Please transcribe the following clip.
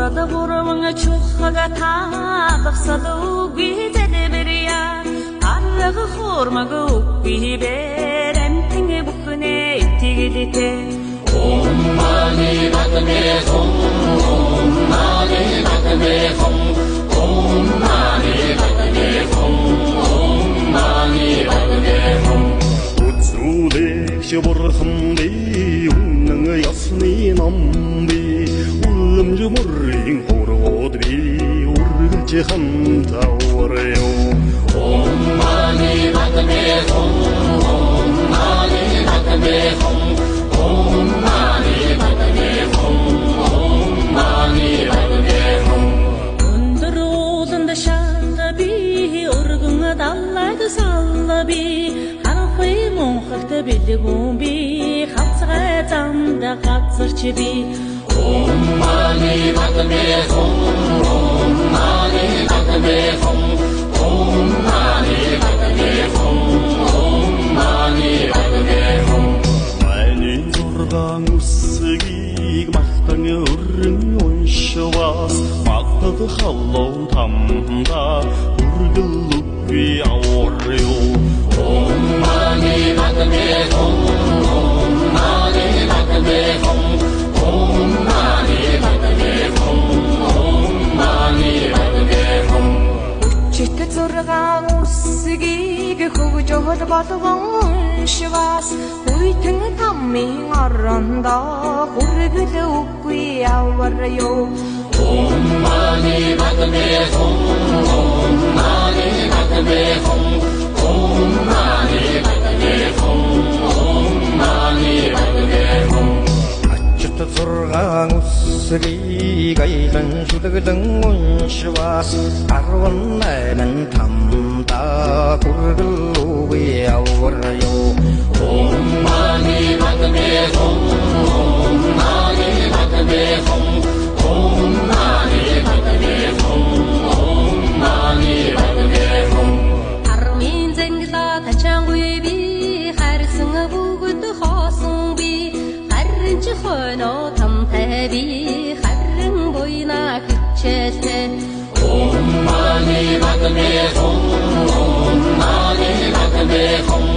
Orada burumuna çuhaga tağıpsadı güzeli bir ya Arığı hormağı uqbi berem tenge bukune itigidite Om mani padme hum Om mani padme hum Om mani padme hum Om mani padme hum Utsuleş burhımdi Unның ясны намби Улымжы муррин хородби Ургылчы хамта орё Om mani padme hum Om mani padme hum Om mani padme hum Om mani padme hum Önдөр уулында шалда би Өргүнө даллайды салла би Харахи монхагта билгүн би Хавцага замда газарчы би Om mani padme hum Om mani padme hum Om mani padme hum Om mani padme hum Майнын зургаан үсгийг махтан өрн уншвас Махтад халлоо тамда Үргэл үгби аорё Om mani padme hum Om mani padme hum Om mani padme hum Om mani padme hum Читэд зургаан үсгийг хөгж өгөл болгон уншвас Хүйтэн таммын орондоо хүргэл үгүй аварё Om mani padme hum Om mani padme hum Om mani padme hum Om mani padme hum Ачт зургаан үсгийг айлан шүлэглэн уншвас 18 тамда хүргэл үгүй аварё Om mani padme hum Om mani padme hum Om mani padme hum Om mani padme hum Армын зангила тачаангүй би харсан бүгд хоосон би харин ч хойно тамтай би харин буйна хичээлтэй Om mani padme hum Om mani padme hum